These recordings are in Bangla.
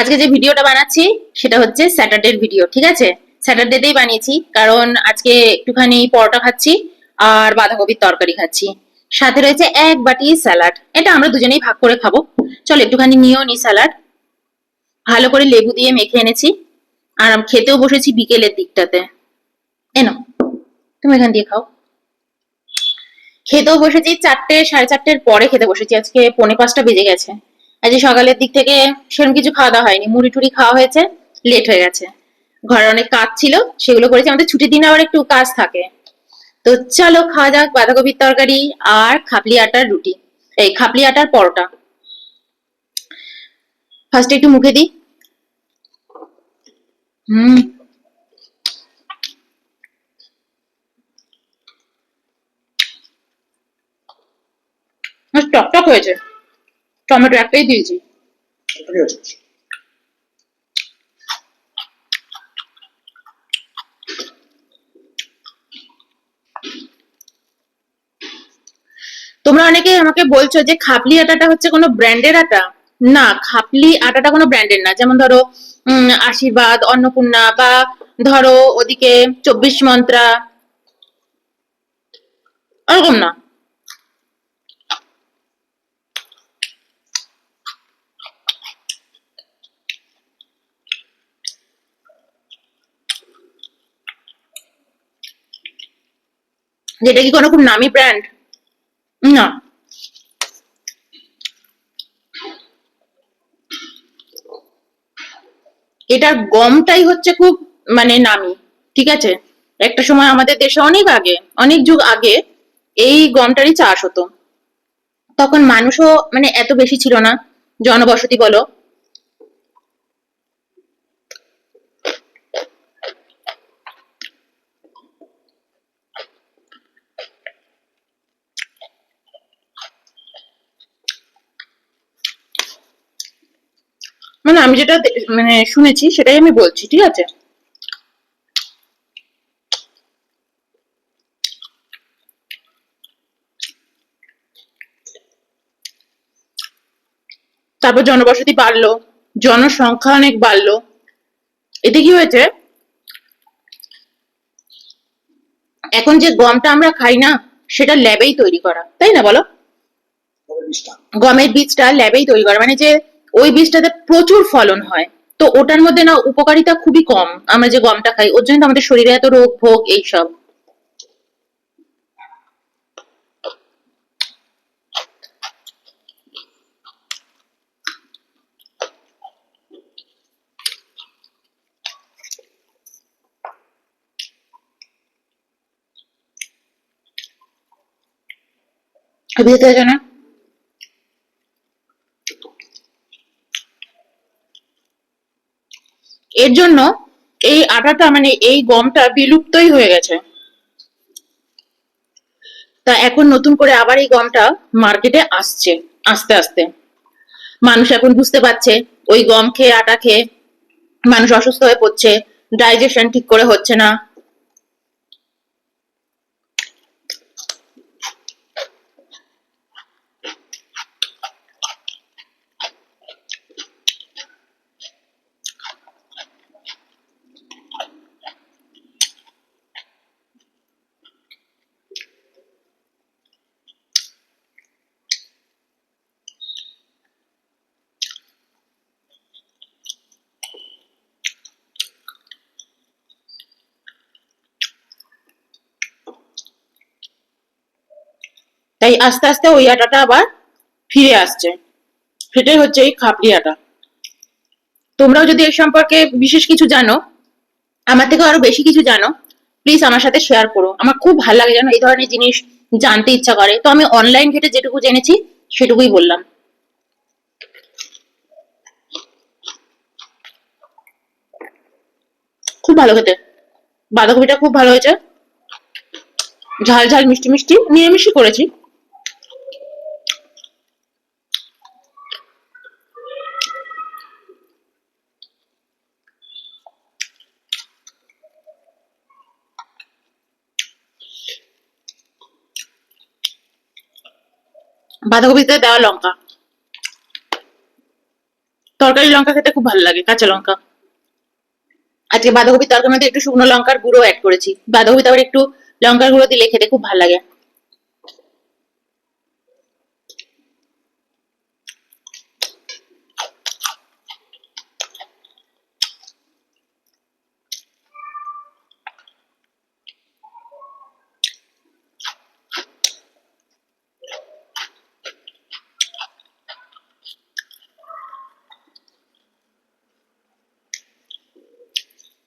আজকে যে ভিডিওটা বানাচ্ছি সেটা হচ্ছে স্যাটারডের ভিডিও, ঠিক আছে। স্যাটারডেতেই বানিয়েছি কারণ আজকে একটুখানি পরোটা খাচ্ছি আর বাঁধাকপির তরকারি খাচ্ছি। সাথে রয়েছে এক বাটি স্যালাড, এটা আমরা দুজনেই ভাগ করে খাবো। চলো একটুখানি নিয়েও নি স্যালাড। ভালো করে লেবু দিয়ে মেখে এনেছি আর আমি খেতেও বসেছি বিকেলের দিকটাতে। এনো, তুমি এখান দিয়ে খাও। খেতেও বসেছি 4টে 4:30-এর পরে খেতে বসেছি, আজকে 4:45 বেজে গেছে। আজকে সকালের দিক থেকে সেরকম কিছু খাওয়া দাওয়া হয়নি, মুড়ি টুড়ি খাওয়া হয়েছে, লেট হয়ে গেছে। ঘরে অনেক কাজ ছিল, সেগুলো করেছি। আমাদের ছুটির দিনে আবার একটু কাজ থাকে। তো চলো খাওয়া যাক বাঁধাকপির তরকারি আর খাপলি আটার রুটি, এই খাপলি আটার পরোটা। ফার্স্টে একটু মুখে দিই। হুম, টকটক হয়েছে। টমেটো একটাই দিয়েছি। তোমরা অনেকে আমাকে বলছো যে খাপলি আটাটা হচ্ছে কোনো ব্র্যান্ডের আটা। না, খাপলি আটাটা কোনো ব্র্যান্ডের না। যেমন ধরো আশীর্বাদ, অন্নপূর্ণা, বা ধরো ওদিকে 24 মন্ত্রা, ওরকম না। যেটা কি কোনো খুব নামি ব্র্যান্ড? না, এটার গমটাই হচ্ছে খুব মানে নামি, ঠিক আছে। একটা সময় আমাদের দেশে অনেক আগে, অনেক যুগ আগে এই গমটারই চাষ হতো। তখন মানুষও মানে এত বেশি ছিল না, জনবসতি বলো। মানে আমি যেটা মানে শুনেছি সেটাই আমি বলছি, ঠিক আছে। তারপর জনবসতি বাড়লো, জনসংখ্যা অনেক বাড়লো। এতে কি হয়েছে, এখন যে গমটা আমরা খাই না, সেটা ল্যাবেই তৈরি করা, তাই না বলো? গমের বীজটা ল্যাবেই তৈরি করা, মানে যে ওই বীজটাতে প্রচুর ফলন হয়। তো ওটার মধ্যে না উপকারিতা খুবই কম। আমরা যে গমটা খাই ওর জন্য তো আমাদের শরীরে এত রোগ ভোগ এইসব। বুঝতে পারছো না? এর জন্য এই আটাটা মানে এই গমটা বিলুপ্তই হয়ে গেছে। তা এখন নতুন করে আবার এই গমটা মার্কেটে আসছে আস্তে আস্তে। মানুষ এখন বুঝতে পারছে ওই গম খেয়ে আটা খেয়ে মানুষ অসুস্থ হয়ে পড়ছে, ডাইজেশন ঠিক করে হচ্ছে না। তাই আস্তে আস্তে ওই আটাটা আবার ফিরে আসছে। সেটাই হচ্ছে এই খাপলি আটা। তোমরাও যদি এর সম্পর্কে বিশেষ কিছু জানো, আমার থেকে আরো বেশি কিছু জানো, প্লিজ আমার সাথে শেয়ার করো। আমার খুব ভালো লাগে জানো এই ধরনের জিনিস জানতে ইচ্ছা করে। তো আমি অনলাইন ঘেটে যেটুকু জেনেছি সেটুকুই বললাম। খুব ভালো খেতে, বাঁধাকপিটা খুব ভালো হয়েছে। ঝাল ঝাল মিষ্টি মিষ্টি নিরামিষই করেছি। বাঁধাকপিতে দেওয়া লঙ্কা, তরকারি লঙ্কা খেতে খুব ভালো লাগে, কাঁচা লঙ্কা। আজকে বাঁধাকপি তরকারির মধ্যে একটু শুকনো লঙ্কার গুঁড়ো অ্যাড করেছি, বাঁধাকপি আবার একটু লঙ্কার গুঁড়ো দিলে খেতে খুব ভালো লাগে।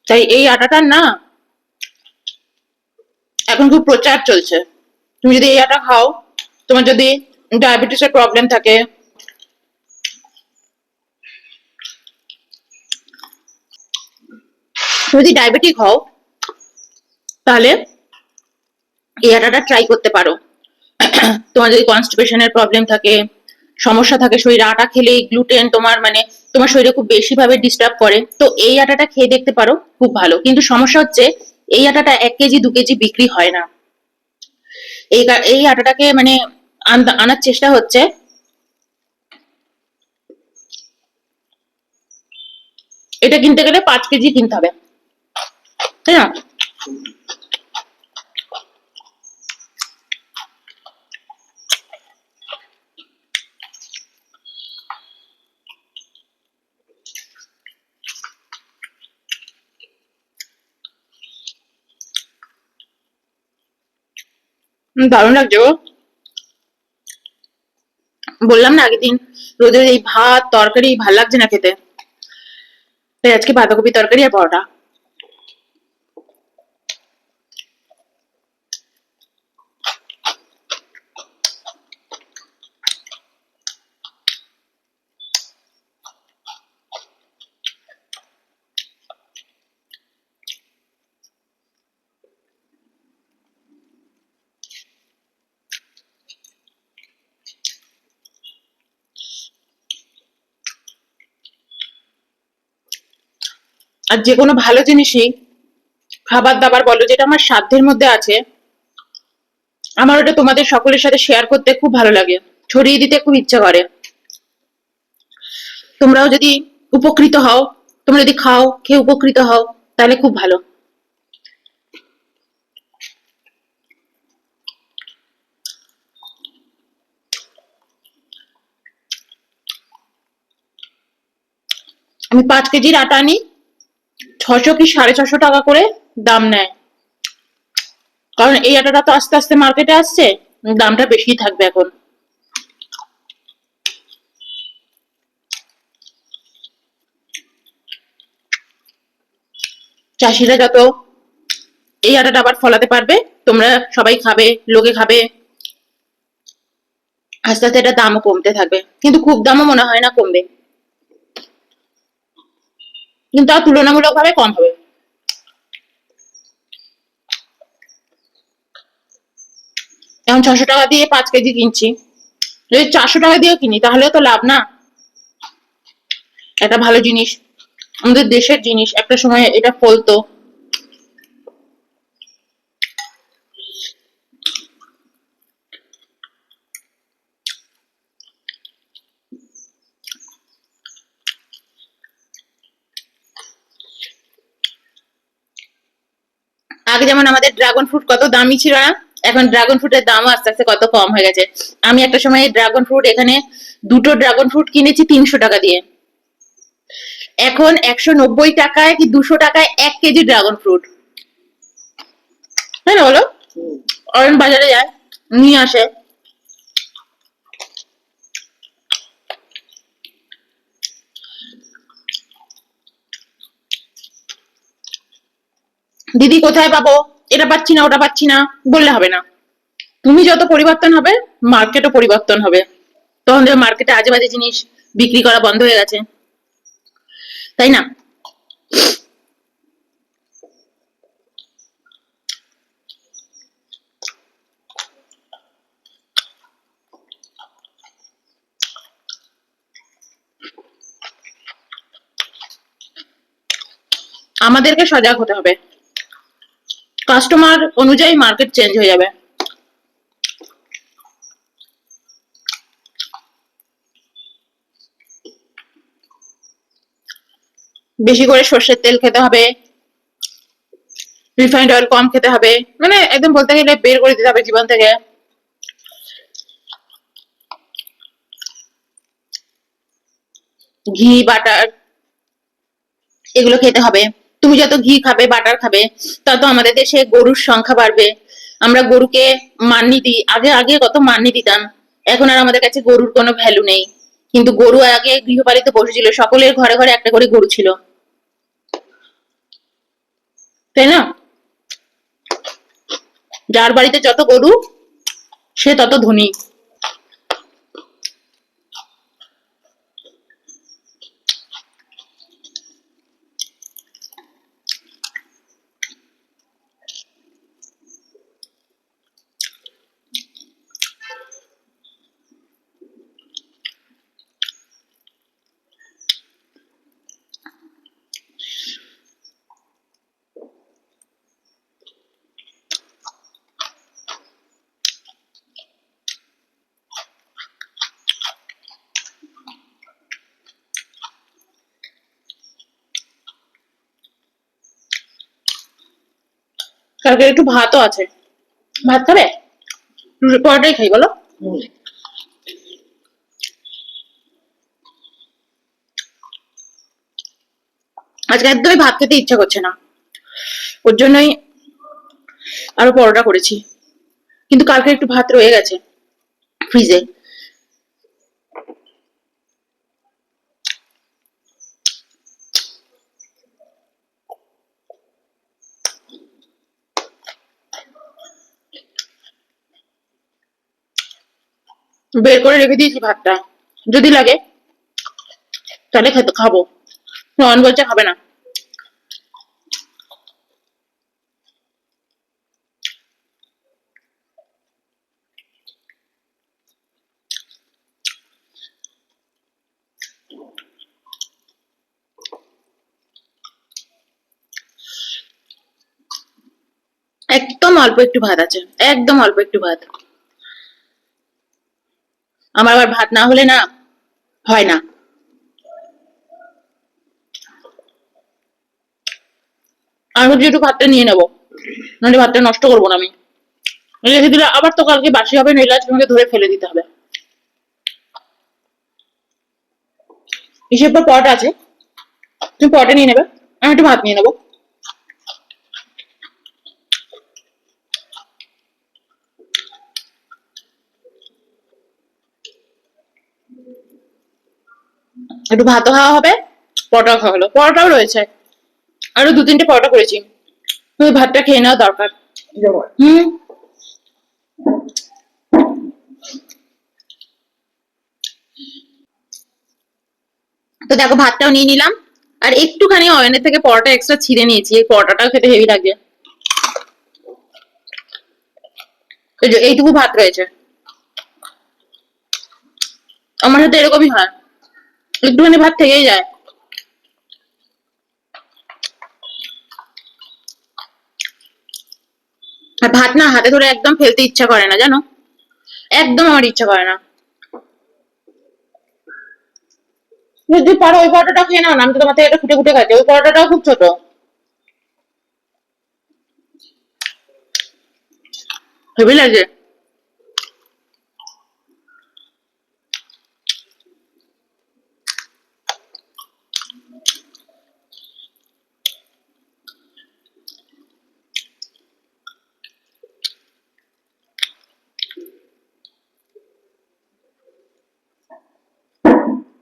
তাই এই আটাটার না এখন খুব প্রচার চলছে। তুমি যদি এই আটা খাও, তোমার যদি ডায়াবেটিসের প্রবলেম থাকে, তুমি যদি ডায়াবেটিক হও, তাহলে এই আটাটা ট্রাই করতে পারো। তোমার যদি কনস্টিপেশনের প্রবলেম থাকে, সমস্যা থাকে শরীরে, আটা খেলে গ্লুটেন তোমার মানে তোমার শরীরে খুব বেশি ভাবে ডিস্টার্ব করে, তো এই আটাটা খেয়ে দেখতে পারো, খুব ভালো। কিন্তু সমস্যা হচ্ছে এই আটাটা 1 কেজি 2 কেজি বিক্রি হয় না। এই আটাটাকে মানে আনার চেষ্টা হচ্ছে। এটা কিনতে গেলে 5 কেজি কিনতে হবে, তাই না? দারুণ লাগছে গো। বললাম না আগের দিন, রোদের এই ভাত তরকারি ভাল লাগছে না খেতে, তাই আজকে বাঁধাকপি তরকারি আর পরোটা। আর যে কোনো ভালো জিনিসই, খাবার দাবার বলো, যেটা আমার সাধ্যের মধ্যে আছে, আমার ওটা তোমাদের সকলের সাথে শেয়ার করতে খুব ভালো লাগে, ছড়িয়ে দিতে খুব ইচ্ছা করে। তোমরাও যদি উপকৃত হও, তোমরা যদি খাও, খেয়ে উপকৃত হও, তাহলে খুব ভালো। আমি 5 কেজির আটা আনি, 600 কি 650 টাকা করে দাম নেয়। কারণ এই আটাটা তো আস্তে আস্তে মার্কেটে আসছে, দামটা বেশি থাকবে এখন। চাষিরা যত এই আটাটা আবার ফলাতে পারবে, তোমরা সবাই খাবে, লোকে খাবে, আস্তে আস্তে এটা দামও কমতে থাকবে। কিন্তু খুব দামও মনে হয় না কমবে, কিন্তু তাও তুলনামূলক ভাবে কম হবে। এখন 600 টাকা দিয়ে 5 কেজি কিনছি, যদি 400 টাকা দিয়েও কিনি তাহলেও তো লাভ না। একটা ভালো জিনিস, আমাদের দেশের জিনিস, একটা সময় এটা ফলতো। আগে যেমন আমাদের ড্রাগন ফ্রুট কত দামি ছিল না, এখন ড্রাগন ফ্রুটের দামও আস্তে আস্তে কত কম হয়ে গেছে। আমি একটা সময় ড্রাগন ফ্রুট এখানে দুটো ড্রাগন ফ্রুট কিনেছি 300 টাকা দিয়ে, এখন 190 টাকায় কি 200 টাকায় 1 কেজি ড্রাগন ফ্রুট। তাই না বলো? অরেন বাজারে যায়, নিয়ে আসে। দিদি কোথায় পাবো, এটা পাচ্ছি না ওটা পাচ্ছি না বললে হবে না। তুমি যত পরিবর্তন হবে, মার্কেটও পরিবর্তন হবে। তখন দেখবে মার্কেটে আজে বাজে জিনিস বিক্রি করা বন্ধ হয়ে গেছে, তাই না? আমাদেরকে সজাগ হতে হবে, কাস্টমার অনুযায়ী মার্কেট চেঞ্জ হয়ে যাবে। বেশি করে সর্ষের তেল খেতে হবে, রিফাইন্ড অয়েল কম খেতে হবে, মানে একদম বলতে গেলে বের করে দিতে হবে জীবন থেকে। ঘি, বাটার এগুলো খেতে হবে। তুমি যত ঘি খাবে, বাটার খাবে, তত আমাদের দেশে গরুর সংখ্যা বাড়বে। আমরা গরুকে মান্যি দিই, আগে আগে কত মান্যি দিতাম, এখন আর আমাদের কাছে গরুর কোনো ভ্যালু নেই। কিন্তু গরু আগে গৃহপালিত পশু ছিল, সকলের ঘরে ঘরে একটা করে গরু ছিল, তাই না? যার বাড়িতে যত গরু সে তত ধনী। কালকে একটু ভাতও আছে, ভাত খাবে? পরোটাই খাই বলো। আজকে একদমই ভাত খেতে ইচ্ছা করছে না, ওর জন্যই আরো পরোটা করেছি। কিন্তু কালকে একটু ভাত রয়ে গেছে ফ্রিজে। বের করে রেখে দিয়েছি ভাতটা, যদি লাগে তাহলে খেতে খাবো। নয়ন বলছে খাবে না। একদম অল্প একটু ভাত আছে, একদম অল্প একটু ভাত। আমার আবার ভাত না হলে না হয় না। আমি ভাবছি একটু ভাতটা নিয়ে নেবো, নাহলে ভাতটা নষ্ট করবো না আমি। রেখে দিলে আবার তো কালকে বাসি হবে, নইলে আজকে আমাকে ধরে ফেলে দিতে হবে। হিসেব পট আছে, তুমি পটে নিয়ে নেবে, আমি একটু ভাত নিয়ে নেবো। একটু ভাতও খাওয়া হবে, পরোটাও খাওয়া হলো, পরোটাও রয়েছে, আরো 2-3টে পরোটা করেছি। তুমি ভাতটা খেয়ে নেওয়া দরকার। হুম। তো দেখো ভাতটাও নিয়ে নিলাম, আর একটুখানি অয়নের থেকে পরোটা এক্সট্রা ছিঁড়ে নিয়েছি, এই পরোটাটাও খেতে হেভি লাগে। এইটুকু ভাত রয়েছে, আমার সাথে এরকমই হয়, একটুখানি ভাত থেকেই যায়। আর ভাত না হাতে ধরে একদম ফেলতে ইচ্ছা করে না, জানো, একদম আমার ইচ্ছা করে না। যদি পারো ওই পরোটাটা খেয়ে নাও না, আমি তো তোমার থেকে এটা খুঁটে খুঁটে খাচ্ছি, ওই পরোটাটাও খুব ছোট। হেভি লাগে।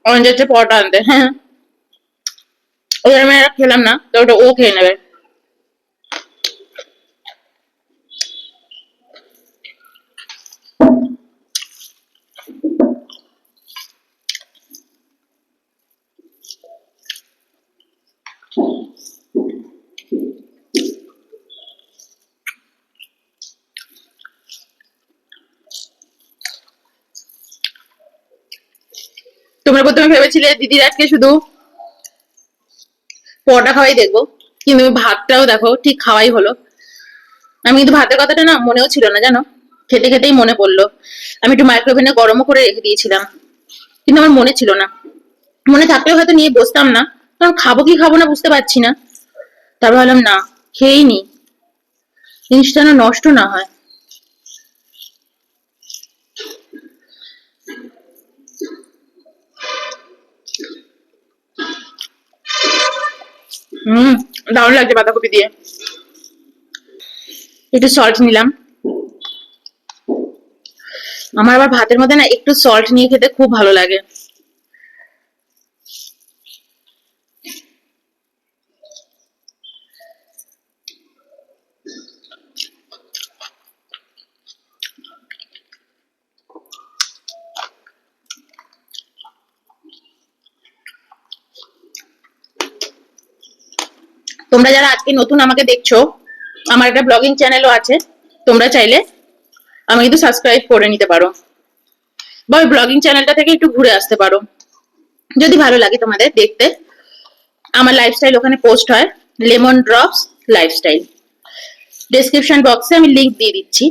অরেঞ্জ যাচ্ছে পরোটা আনতে, হ্যাঁ, ওই আমি আর খেলাম না, তো ওটা ও খেয়ে নেবে। তোমরা প্রথমে ভেবেছিলে দিদির আজকে শুধু পরোটা খাওয়াই দেখবো, কিন্তু ভাতটাও দেখো ঠিক খাওয়াই হলো। আমি কিন্তু ভাতের কথাটা না মনেও ছিল না, জানো, খেতে খেতেই মনে পড়লো। আমি একটু মাইক্রোওভেনে গরমও করে রেখে দিয়েছিলাম, কিন্তু আমার মনে ছিল না। মনে থাকলেও হয়তো নিয়ে বসতাম না, কারণ খাবো কি খাবো না বুঝতে পারছি না। তারপর ভাবলাম না, খেয়েই নি, জিনিসটা যেন নষ্ট না হয়। দারুণ লাগছে বাঁধাকপি দিয়ে। একটু সল্ট নিলাম। আমার আবার ভাতের মধ্যে না একটু সল্ট নিয়ে খেতে খুব ভালো লাগে। তোমরা যারা আজকে নতুন আমাকে দেখছো, আমার একটা ব্লগিং চ্যানেলও আছে, তোমরা চাইলে আমি কিন্তু সাবস্ক্রাইব করে নিতে পারো, বা ওই ব্লগিং চ্যানেলটা থেকে একটু ঘুরে আসতে পারো যদি ভালো লাগে তোমাদের দেখতে। আমার লাইফস্টাইল ওখানে পোস্ট হয়, লেমন ড্রপস লাইফস্টাইল। ডেসক্রিপশন বক্সে আমি লিংক দিয়ে দিচ্ছি।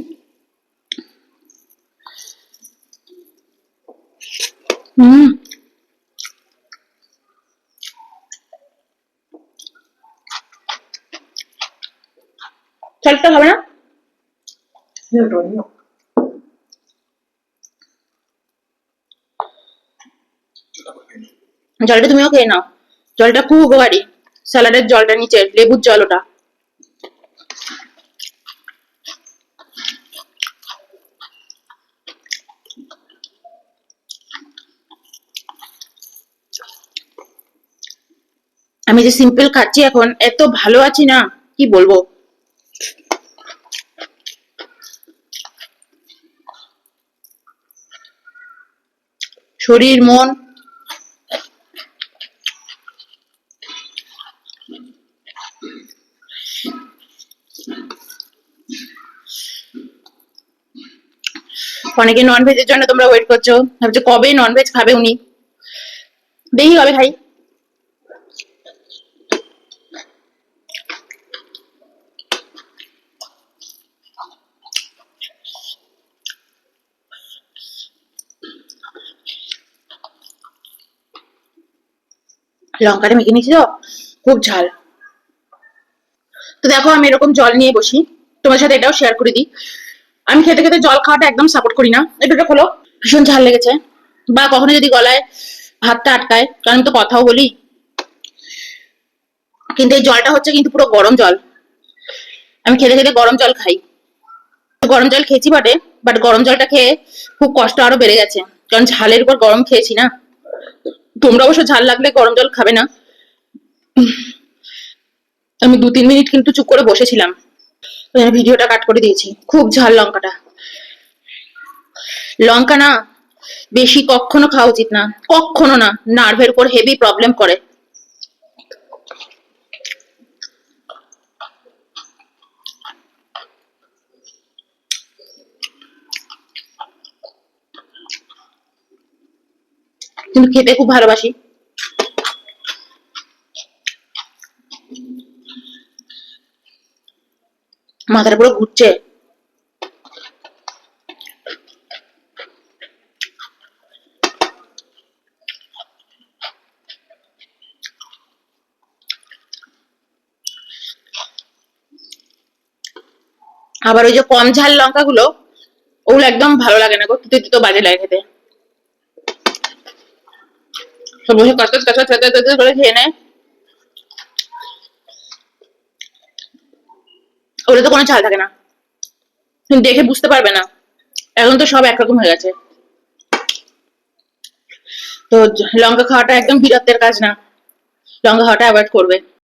হুম, সল্টটা হবে না? জলটা তুমিও খেয়ে নাও, জলটা খুব উপকারী। স্যালাডের জলটা নিচে, লেবুর জল ওটা। আমি যে সিম্পল খাচ্ছি এখন, এত ভালো আছি না, কি বলবো। শরীর মন অনেকে নন ভেজের জন্য তোমরা ওয়েট করছো, ভাবছো কবে নন ভেজ খাবে উনি। দেখি কবে খাই। লঙ্কাটা মেখে নিয়েছি তো, খুব ঝাল। তো দেখো আমি এরকম জল নিয়ে বসি, তোমার সাথে এটাও শেয়ার করে দিই। আমি খেতে খেতে জল খাওয়াটা একদম সাপোর্ট করি না। এটা খোলো। ভীষণ ঝাল লেগেছে, বা কখনো যদি গলায় ভাতটা আটকায়, কারণ আমি তো কথাও বলি, কিন্তু এই জলটা হচ্ছে কিন্তু পুরো গরম জল। আমি খেতে খেতে গরম জল খাই। গরম জল খেয়েছি বটে, বাট গরম জলটা খেয়ে খুব কষ্ট আরো বেড়ে গেছে, কারণ ঝালের উপর গরম খেয়েছি না। তোমরা অবশ্য ঝাল লাগলে গরম জল খাবে না। আমি 2-3 মিনিট কিন্তু চুপ করে বসেছিলাম, ভিডিওটা কাট করে দিয়েছি। খুব ঝাল লঙ্কাটা। লঙ্কা না বেশি কখনো খাওয়া উচিত না, কখনো না, নার্ভের উপর হেভি প্রবলেম করে। কিন্তু খেতে খুব ভালোবাসি। মাথাটা পুরো ঘুরছে। আবার ওই যে কম ঝাল লঙ্কা গুলো, ওগুলো একদম ভালো লাগে না গো, তিতো তিতো বাজে লাগে খেতে। সব বসে কচকচ কচকচ কচকচ করে খেয়ে নেয়, ওগুলো তো কোনো ঝাল থাকে না, তুমি দেখে বুঝতে পারবে না। এখন তো সব একরকম হয়ে গেছে। তো লঙ্কা খাওয়াটা একদম বীরত্বের কাজ না, লঙ্কা খাওয়াটা অ্যাভয়েড করবে।